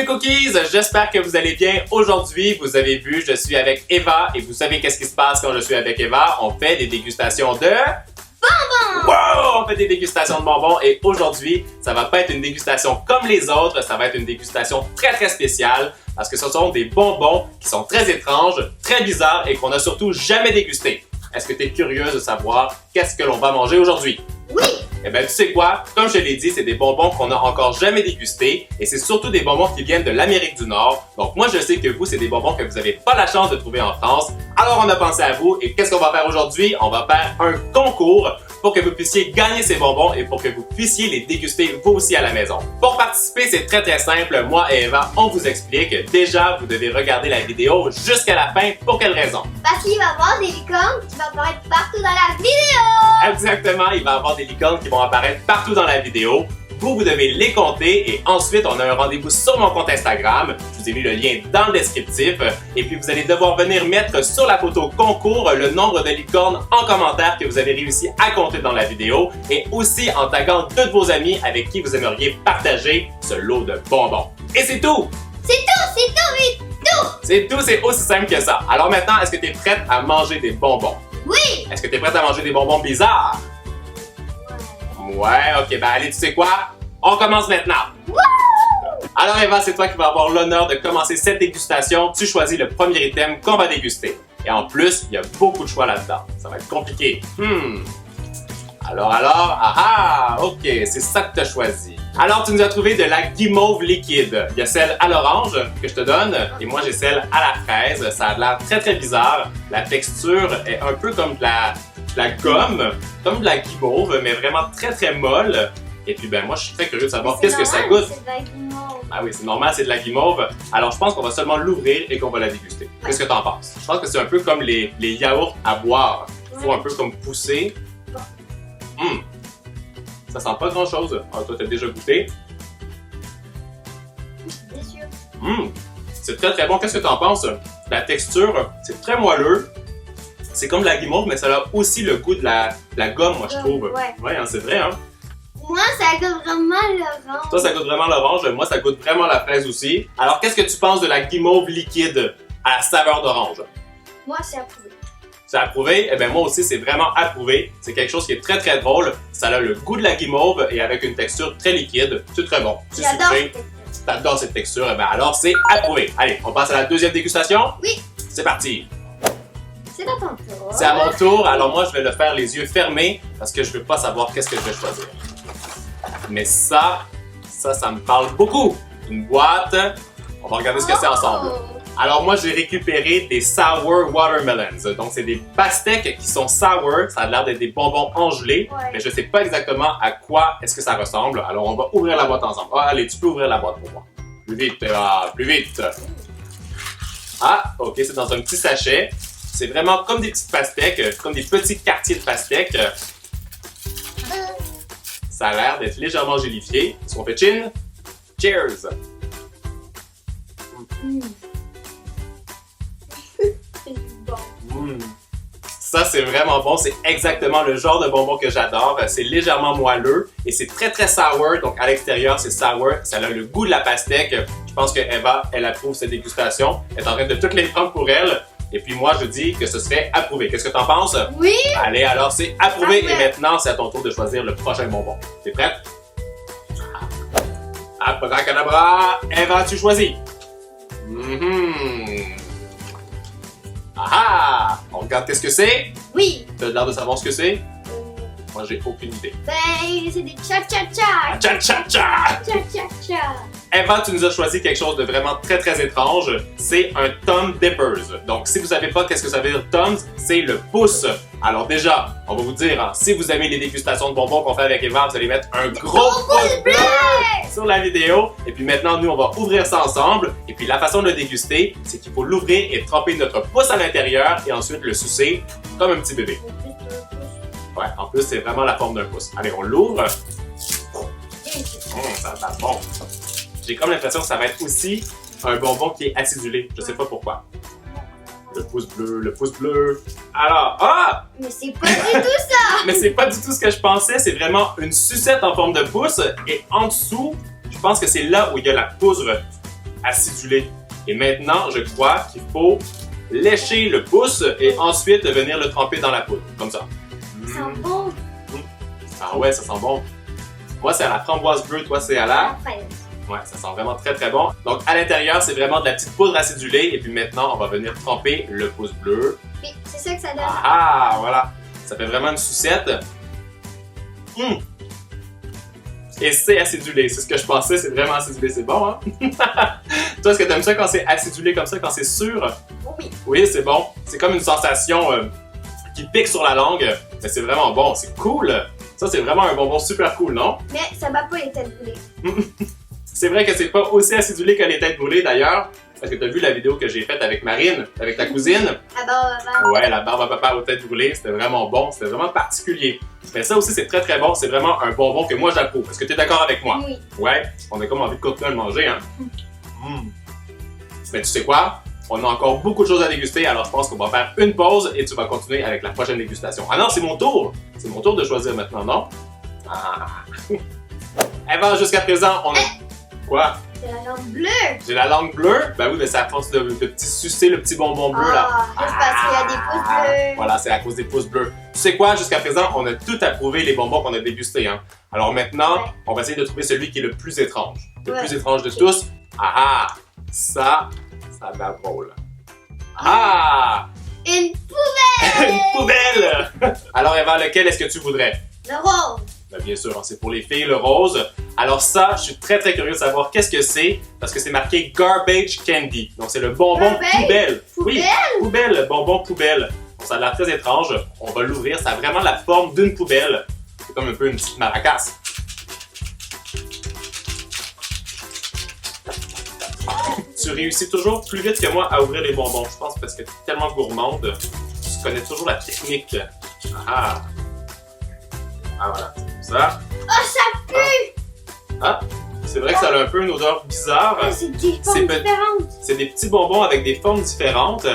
mes cookies, j'espère que vous allez bien. Aujourd'hui, vous avez vu, je suis avec Eva et vous savez qu'est-ce qui se passe quand je suis avec Eva? On fait des dégustations de... bonbons! Wow! On fait des dégustations de bonbons et aujourd'hui, ça va pas être une dégustation comme les autres, ça va être une dégustation très spéciale parce que ce sont des bonbons qui sont très étranges, très bizarres et qu'on n'a surtout jamais dégustés. Est-ce que tu es curieuse de savoir qu'est-ce que l'on va manger aujourd'hui? Oui! Eh bien, tu sais quoi? Comme je l'ai dit, c'est des bonbons qu'on n'a encore jamais dégustés et c'est surtout des bonbons qui viennent de l'Amérique du Nord. Donc moi, je sais que vous, c'est des bonbons que vous n'avez pas la chance de trouver en France. Alors, on a pensé à vous et qu'est-ce qu'on va faire aujourd'hui? On va faire un concours pour que vous puissiez gagner ces bonbons et pour que vous puissiez les déguster vous aussi à la maison. Pour participer, c'est très simple. Moi et Eva, on vous explique. Déjà, vous devez regarder la vidéo jusqu'à la fin. Pour quelle raison? Parce qu'il va y avoir des licornes qui vont apparaître partout dans la vidéo! Exactement, il va y avoir des licornes qui vont apparaître partout dans la vidéo. Vous devez les compter et ensuite, on a un rendez-vous sur mon compte Instagram. Je vous ai mis le lien dans le descriptif. Et puis, vous allez devoir venir mettre sur la photo concours le nombre de licornes en commentaire que vous avez réussi à compter dans la vidéo et aussi en taguant deux de vos amis avec qui vous aimeriez partager ce lot de bonbons. Et c'est tout! C'est tout! C'est tout, c'est aussi simple que ça. Alors maintenant, est-ce que tu es prête à manger des bonbons? Oui! Est-ce que tu es prête à manger des bonbons bizarres? Ouais, ok, ben allez, tu sais quoi? On commence maintenant! Wouh! Alors Eva, c'est toi qui vas avoir l'honneur de commencer cette dégustation. Tu choisis le premier item qu'on va déguster. Et en plus, il y a beaucoup de choix là-dedans. Ça va être compliqué. Ok, c'est ça que tu as choisi. Alors, tu nous as trouvé de la guimauve liquide. Il y a celle à l'orange que je te donne et moi j'ai celle à la fraise. Ça a l'air très bizarre. La texture est un peu comme de la gomme, comme de la guimauve, mais vraiment très molle. Et puis ben moi je suis très curieux de savoir qu'est-ce que ça goûte. C'est de la guimauve. Ah oui, c'est normal, c'est de la guimauve. Alors je pense qu'on va seulement l'ouvrir et qu'on va la déguster. Qu'est-ce que t'en penses? Je pense que c'est un peu comme les yaourts à boire. Il faut un peu comme pousser. Ça sent pas grand chose. Alors toi t'as déjà goûté. Bien sûr. C'est très bon. Qu'est-ce que t'en penses? La texture, c'est très moelleux. C'est comme de la guimauve, mais ça a aussi le goût de la gomme, moi je trouve. Ouais, hein, c'est vrai, hein? Moi, ça goûte vraiment l'orange. Toi, ça goûte vraiment l'orange. Moi, ça goûte vraiment la fraise aussi. Alors, qu'est-ce que tu penses de la guimauve liquide à la saveur d'orange? Moi, c'est approuvé. C'est approuvé? Eh bien, moi aussi, c'est vraiment approuvé. C'est quelque chose qui est très drôle. Ça a le goût de la guimauve et avec une texture très liquide. C'est très bon. C'est sucré. T'adores cette texture. Eh bien, alors, c'est approuvé. Allez, on passe à la deuxième dégustation? Oui. C'est parti. C'est à ton tour. C'est à mon tour. Alors, moi, je vais le faire les yeux fermés parce que je veux pas savoir qu'est-ce que je vais choisir. Mais ça me parle beaucoup. Une boîte. On va regarder ce que c'est ensemble. Alors moi, j'ai récupéré des Sour Watermelons. Donc, c'est des pastèques qui sont sour. Ça a l'air d'être des bonbons engelés. Ouais. Mais je sais pas exactement à quoi est-ce que ça ressemble. Alors, on va ouvrir la boîte ensemble. Ah, allez, tu peux ouvrir la boîte pour moi. Plus vite, plus vite. Ah, ok, c'est dans un petit sachet. C'est vraiment comme des petites pastèques, comme des petits quartiers de pastèques. Ça a l'air d'être légèrement gélifié. Est-ce qu'on fait chin? Cheers! C'est bon. Ça, c'est vraiment bon. C'est exactement le genre de bonbon que j'adore. C'est légèrement moelleux et c'est très sour. Donc, à l'extérieur, c'est sour. Ça a le goût de la pastèque. Je pense que Eva, elle approuve cette dégustation. Elle est en train de toutes les prendre pour elle. Et puis moi, je dis que ce serait approuvé. Qu'est-ce que t'en penses? Oui! Allez, alors c'est approuvé. Parfait. Et maintenant, c'est à ton tour de choisir le prochain bonbon. T'es prête? Abracadabra! Eva, tu choisis. Ah! On regarde qu'est-ce que c'est? Oui! T'as l'air de savoir ce que c'est? Moi, j'ai aucune idée. Ben, c'est des cha-cha-cha! Cha-cha-cha! Cha-cha-cha! Eva, tu nous as choisi quelque chose de vraiment très étrange. C'est un Thumb Dippers. Donc, si vous savez pas qu'est-ce que ça veut dire Thumbs, c'est le pouce. Alors déjà, on va vous dire, hein, si vous aimez les dégustations de bonbons qu'on fait avec Eva, vous allez mettre un gros pouce bleu sur la vidéo. Et puis maintenant, nous, on va ouvrir ça ensemble. Et puis la façon de le déguster, c'est qu'il faut l'ouvrir et tremper notre pouce à l'intérieur et ensuite le sucer comme un petit bébé. Ouais, en plus, c'est vraiment la forme d'un pouce. Allez, on l'ouvre. Ça va bon. J'ai comme l'impression que ça va être aussi un bonbon qui est acidulé. Je sais pas pourquoi. Le pouce bleu. Alors, ah! Mais c'est pas du tout ça! Mais c'est pas du tout ce que je pensais. C'est vraiment une sucette en forme de pouce. Et en dessous, je pense que c'est là où il y a la poudre acidulé. Et maintenant, je crois qu'il faut lécher le pouce et ensuite venir le tremper dans la poudre, comme ça. Ça sent bon. Ah ouais, ça sent bon. Moi, c'est à la framboise bleue, toi, c'est à la... Après. Ouais, ça sent vraiment très très bon. Donc, à l'intérieur, c'est vraiment de la petite poudre acidulée. Et puis maintenant, on va venir tremper le pouce bleu. Oui, c'est ça que ça donne. Ah, voilà. Ça fait vraiment une sucette. Et c'est acidulé. C'est ce que je pensais, c'est vraiment acidulé. C'est bon, hein? Toi, est-ce que tu aimes ça quand c'est acidulé comme ça, quand c'est sûr? Oui. Oui, c'est bon. C'est comme une sensation qui pique sur la langue. Mais c'est vraiment bon. C'est cool. Ça, c'est vraiment un bonbon super cool, non? Mais ça bat pas les têtes brûlées. C'est vrai que c'est pas aussi acidulé que les têtes brûlées d'ailleurs. Parce que tu as vu la vidéo que j'ai faite avec Marine, avec ta cousine. Ah bah. Ouais, la barbe à papa aux têtes brûlées, c'était vraiment bon, c'était vraiment particulier. Mais ça aussi, c'est très très bon, c'est vraiment un bonbon que moi j'approuve. Est-ce que tu es d'accord avec moi? Oui. Ouais, on a comme envie de continuer à le manger, hein? Mais tu sais quoi? On a encore beaucoup de choses à déguster, alors je pense qu'on va faire une pause et tu vas continuer avec la prochaine dégustation. Ah non, c'est mon tour! C'est mon tour de choisir maintenant, non? Ah! Eva, jusqu'à présent, on a... Quoi? C'est la langue bleue. J'ai la langue bleue? Ben oui, mais c'est à force de sucer le petit bonbon bleu, là. Ah, juste parce qu'il y a des pouces bleus. Voilà, c'est à cause des pouces bleus. Tu sais quoi? Jusqu'à présent, on a tout approuvé les bonbons qu'on a dégustés, hein. Alors maintenant, Ouais. on va essayer de trouver celui qui est le plus étrange. Le Ouais. plus étrange de tous. Ah ah! Ça a l'air drôle. Ah! Une poubelle. Une poubelle! Alors Eva, lequel est-ce que tu voudrais? Le rose. Ben, bien sûr, hein, c'est pour les filles, le rose. Alors ça, je suis très très curieux de savoir qu'est-ce que c'est, parce que c'est marqué Garbage Candy. Donc c'est le bonbon Garbage? poubelle. Oui, Poubelle? poubelle, le bonbon poubelle. Donc, ça a l'air très étrange. On va l'ouvrir, ça a vraiment la forme d'une poubelle. C'est comme un peu une petite maracas. Tu réussis toujours plus vite que moi à ouvrir les bonbons, je pense, parce que tu es tellement gourmande. Tu connais toujours la technique. Ah! Ah voilà, c'est comme ça. Oh, ça pue. Ah! C'est vrai que ça a un peu une odeur bizarre. Ah, c'est des C'est formes pe- différentes. C'est des petits bonbons avec des formes différentes.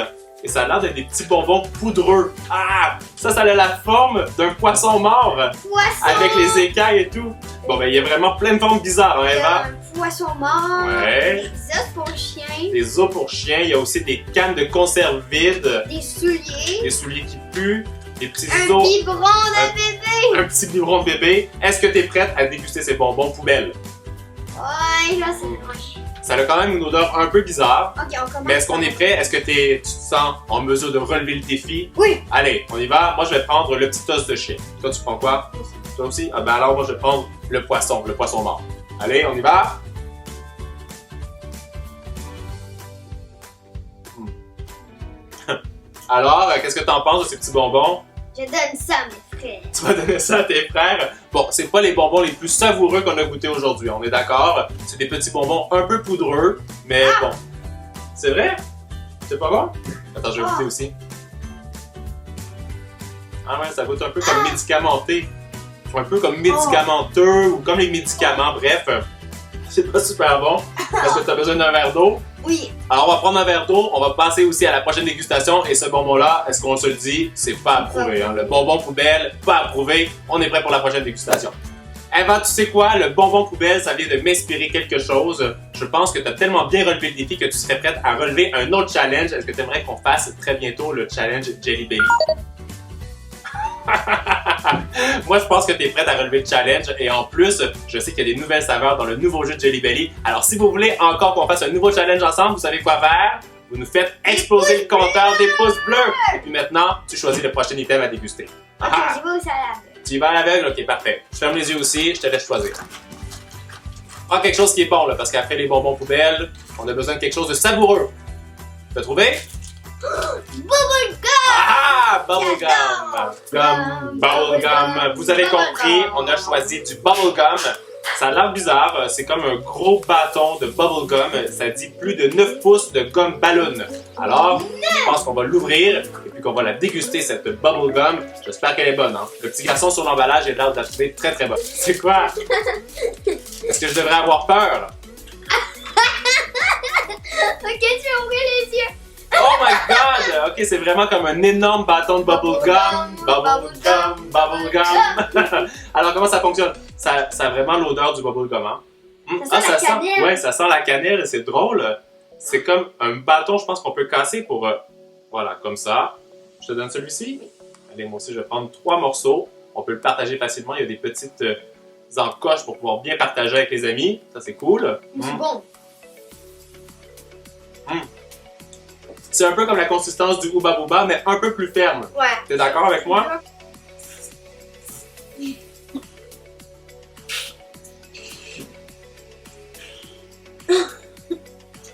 Et ça a l'air d'être des petits bonbons poudreux. Ah! Ça a la forme d'un poisson mort. Poisson. Avec les écailles et tout. Bon, ben, il y a vraiment plein de formes bizarres, hein, Il y a Eva? un poisson mort. Ouais. Des os pour chien. Des os pour chiens. Il y a aussi des cannes de conserve vides. Des souliers. Des souliers qui puent. Des petits Un os. biberon de bébé. Un petit biberon de bébé. Est-ce que tu es prête à déguster ces bonbons poubelles? Ouais, là, c'est moche. Ça a quand même une odeur un peu bizarre. Ok, on commence. Mais est-ce qu'on est prêt? Est-ce que tu te sens en mesure de relever le défi? Oui. Allez, on y va. Moi, je vais prendre le petit os de chien. Toi, tu prends quoi? Toi aussi? Ah ben alors, moi, je vais prendre le poisson mort. Allez, on y va? Alors, qu'est-ce que tu en penses de ces petits bonbons? Je donne ça à mes frères. Tu vas donner ça à tes frères? Bon, c'est pas les bonbons les plus savoureux qu'on a goûté aujourd'hui, on est d'accord? C'est des petits bonbons un peu poudreux, mais bon. C'est vrai? C'est pas bon? Attends, je vais goûter aussi. Ah ouais, ça goûte un peu comme médicamenté. Un peu comme médicamenteux ou comme les médicaments, bref. C'est pas super bon. Est-ce que tu as besoin d'un verre d'eau? Oui. Alors, on va prendre un verre d'eau, on va passer aussi à la prochaine dégustation. Et ce bonbon-là, est-ce qu'on se le dit? C'est pas approuvé. Hein? Le bonbon poubelle, pas approuvé. On est prêt pour la prochaine dégustation. Eva, tu sais quoi? Le bonbon poubelle, ça vient de m'inspirer quelque chose. Je pense que tu as tellement bien relevé le défi que tu serais prête à relever un autre challenge. Est-ce que tu aimerais qu'on fasse très bientôt le challenge Jelly Belly? Moi, je pense que tu es prête à relever le challenge et en plus, je sais qu'il y a des nouvelles saveurs dans le nouveau jeu de Jelly Belly. Alors, si vous voulez encore qu'on fasse un nouveau challenge ensemble, vous savez quoi faire? Vous nous faites exploser le compteur des pouces bleus. Et puis maintenant, tu choisis le prochain item à déguster. Ok, j'y vais au salade. Tu y vas à l'aveugle? Ok, parfait. Je ferme les yeux aussi, je te laisse choisir. Prends quelque chose qui est bon, là, parce qu'après les bonbons poubelles, on a besoin de quelque chose de savoureux. T'as trouvé? Bubblegum! Ah! Bubblegum! Bubblegum! Vous avez compris, on a choisi du bubblegum. Ça a l'air bizarre, c'est comme un gros bâton de bubblegum. Ça dit plus de 9 pouces de gomme ballon. Alors, je pense qu'on va l'ouvrir et puis qu'on va la déguster, cette bubblegum. J'espère qu'elle est bonne. Hein? Le petit garçon sur l'emballage a l'air de la trouver très très bonne. C'est quoi? Est-ce que je devrais avoir peur? Ok, tu vas ouvrir les yeux. Oh my god! Ok, c'est vraiment comme un énorme bâton de bubblegum. Bubblegum, bubblegum. Alors, comment ça fonctionne? Ça a vraiment l'odeur du bubblegum, hein? Ça sent la cannelle. Ouais, ça sent la cannelle, c'est drôle. C'est comme un bâton, je pense qu'on peut casser pour... voilà, comme ça. Je te donne celui-ci. Allez, moi aussi, je vais prendre 3 morceaux. On peut le partager facilement. Il y a des petites encoches pour pouvoir bien partager avec les amis. Ça, c'est cool. C'est bon. C'est un peu comme la consistance du Hubba Bubba, mais un peu plus ferme. Ouais. T'es d'accord avec moi?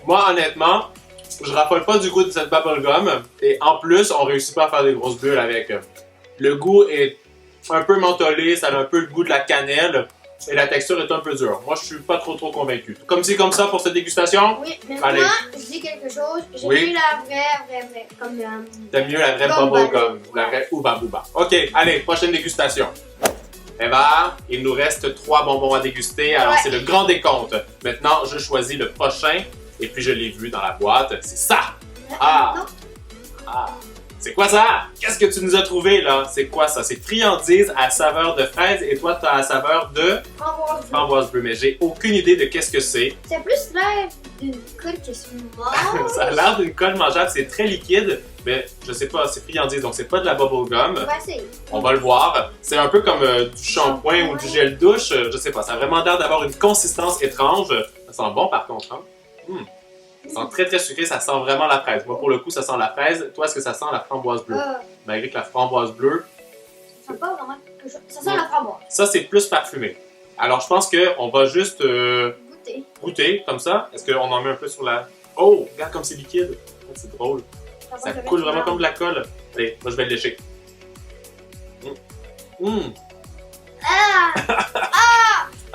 Moi, honnêtement, je raffole pas du goût de cette bubblegum. Et en plus, on réussit pas à faire des grosses bulles avec. Le goût est un peu mentholé, ça a un peu le goût de la cannelle. Et la texture est un peu dure. Moi, je suis pas trop convaincu. Comme c'est comme ça pour cette dégustation? Oui, mais allez. moi, je dis quelque chose. J'ai Oui. eu la vraie, comme... T'aimes mieux la vraie bubblegum, la vraie Hubba Bubba. Ok, allez, prochaine dégustation. Eva, il nous reste 3 bonbons à déguster, alors Ouais. c'est le grand décompte. Maintenant, je choisis le prochain, et puis je l'ai vu dans la boîte, c'est ça! Ah! Non. Ah! C'est quoi ça? Qu'est-ce que tu nous as trouvé là? C'est quoi ça? C'est friandise à saveur de fraise, et toi, tu as à saveur de Framboise. framboise bleue, mais j'ai aucune idée de qu'est-ce que c'est. C'est plus l'air d'une colle que c'est mort. Ça a l'air d'une colle mangeable, c'est très liquide, mais je sais pas, c'est friandise, donc c'est pas de la bubblegum. On va essayer. On va le voir. C'est un peu comme du shampoing ou du gel douche. Je sais pas, ça a vraiment l'air d'avoir une consistance étrange. Ça sent bon par contre. Hein? Ça sent très sucré, ça sent vraiment la fraise. Moi pour le coup, ça sent la fraise. Toi, est-ce que ça sent la framboise bleue? Malgré que la framboise bleue, Ça sent pas vraiment quelque chose. Ça sent la framboise. ça c'est plus parfumé. Alors je pense qu'on va juste Goûter. goûter comme ça. Est-ce qu'on en met un peu sur la... Oh, regarde comme c'est liquide. C'est drôle. Ça coule vraiment comme de la colle. Allez, moi je vais le lécher. Ah!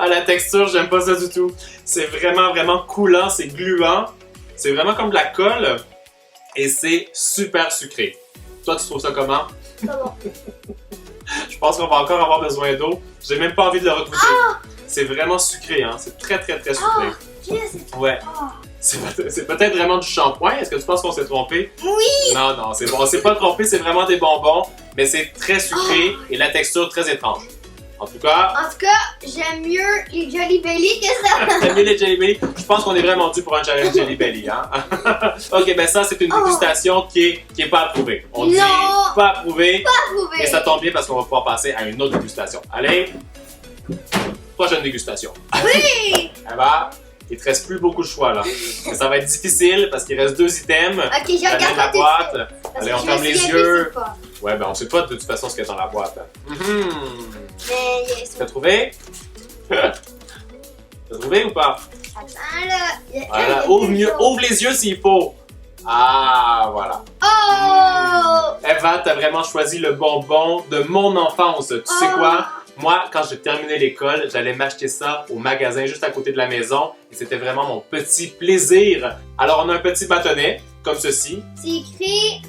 Ah, la texture, j'aime pas ça du tout. C'est vraiment coulant, c'est gluant. C'est vraiment comme de la colle. Et c'est super sucré. Toi, tu trouves ça comment? C'est bon. Je pense qu'on va encore avoir besoin d'eau. J'ai même pas envie de le recouvrir. C'est vraiment sucré, hein. C'est très sucré. Yes. Ouais. C'est peut-être vraiment du shampoing. Est-ce que tu penses qu'on s'est trompé? Oui! Non, c'est bon. On s'est pas trompé, c'est vraiment des bonbons. Mais c'est très sucré et la texture très étrange. En tout cas, j'aime mieux les Jolly Belly que ça. t'aimes mieux les Jelly Belly? Je pense qu'on est vraiment dû pour un challenge Jelly Belly, hein? Ok, ben ça, c'est une dégustation qui est pas approuvée. On dit pas approuvé. Et ça tombe bien parce qu'on va pouvoir passer à une autre dégustation. Allez, prochaine dégustation. Oui! Eva, il te reste plus beaucoup de choix là. Mais ça va être difficile parce qu'il reste 2 items. Ok, je Ça vient regarde de la pas tes boîte. trucs, parce Allez, que on je ferme me les souviens plus yeux. c'est quoi. Ouais, ben on sait pas de toute façon ce qu'il y a dans la boîte. Mais yes. T'as trouvé? T'as trouvé ou pas? Attends là. Voilà, ouvre les yeux s'il faut. Ah, voilà. Oh! Eva, t'as vraiment choisi le bonbon de mon enfance. Tu sais quoi? Moi, quand j'ai terminé l'école, j'allais m'acheter ça au magasin juste à côté de la maison. Et c'était vraiment mon petit plaisir. Alors, on a un petit bâtonnet, comme ceci. C'est écrit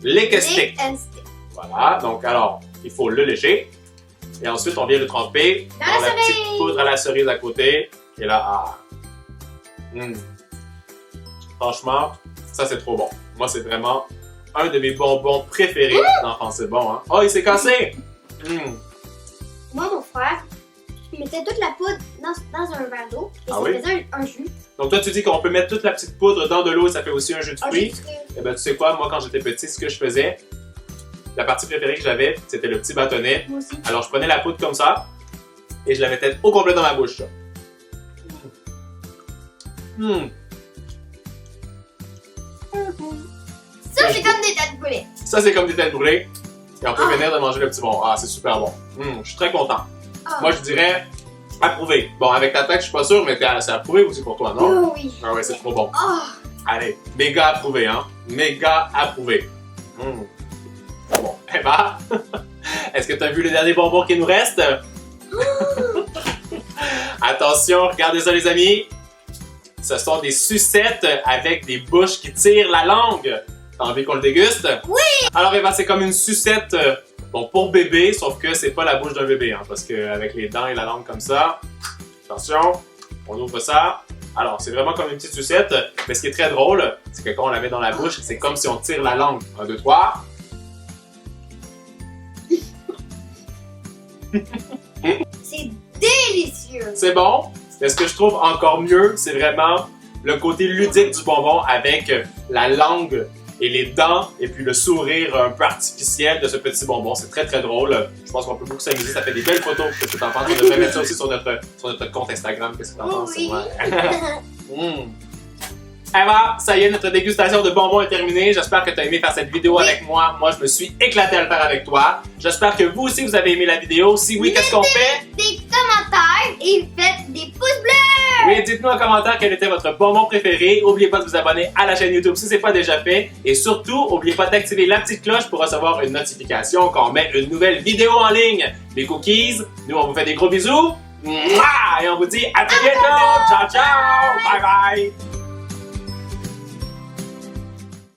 Lick a stick. Lick and Stick. Voilà, donc alors, il faut le lécher. Et ensuite, on vient le tremper Dans dans la la petite cerise. poudre à la cerise à côté. Et là, ah. Franchement, ça c'est trop bon. Moi, c'est vraiment un de mes bonbons préférés d'enfance. C'est bon, hein? Oh, il s'est cassé! Moi, mon frère, il mettait toute la poudre dans un verre d'eau et Ah ça oui? faisait un jus. Donc toi, tu dis qu'on peut mettre toute la petite poudre dans de l'eau et ça fait aussi un jus de Un fruits. jus de fruits. Eh ben, tu sais quoi? Moi, quand j'étais petit, ce que je faisais, la partie préférée que j'avais, c'était le petit bâtonnet. Moi aussi. Alors, je prenais la poudre comme ça et je la mettais au complet dans ma bouche. Ça, c'est comme des têtes de poulet. Ça, c'est comme des têtes brûlées. Et on peut venir de manger le petit bonbon. Ah, c'est super bon. Je suis très content. Moi, je dirais approuvé. Bon, avec ta tête, je suis pas sûr, mais c'est approuvé aussi pour toi, non? Oh oui. Ah ouais, c'est trop bon. Oh. Allez, méga approuvé, hein? Méga approuvé. Bon, Eva, est-ce que tu as vu le dernier bonbon qui nous reste? Attention, regardez ça, les amis. Ce sont des sucettes avec des bouches qui tirent la langue. T'as envie qu'on le déguste? Oui! Alors, Eva, c'est comme une sucette bon, pour bébé, sauf que c'est pas la bouche d'un bébé, hein, parce qu'avec les dents et la langue comme ça, attention, on ouvre ça. Alors, c'est vraiment comme une petite sucette, mais ce qui est très drôle, c'est que quand on la met dans la bouche, c'est comme si on tire la langue. 1, 2, 3. C'est délicieux. C'est bon? Mais ce que je trouve encore mieux, c'est vraiment le côté ludique du bonbon avec la langue et les dents et puis le sourire un peu artificiel de ce petit bonbon. C'est très très drôle. Je pense qu'on peut beaucoup s'amuser. Ça fait des belles photos. Qu'est-ce que t'en penses? On devrait mettre ça aussi sur notre compte Instagram. Qu'est-ce que t'en penses? Oui. Eva, ça y est, notre dégustation de bonbons est terminée. J'espère que tu as aimé faire cette vidéo avec moi. Moi, je me suis éclaté à le faire avec toi. J'espère que vous aussi, vous avez aimé la vidéo. Si oui, qu'est-ce qu'on fait? Des commentaires et faites des pouces bleus! Oui, dites-nous en commentaire quel était votre bonbon préféré. N'oubliez pas de vous abonner à la chaîne YouTube si ce n'est pas déjà fait. Et surtout, n'oubliez pas d'activer la petite cloche pour recevoir une notification quand on met une nouvelle vidéo en ligne. Les cookies, nous, on vous fait des gros bisous. Mouah! Et on vous dit à très bientôt. Ciao, ciao. Bye, bye.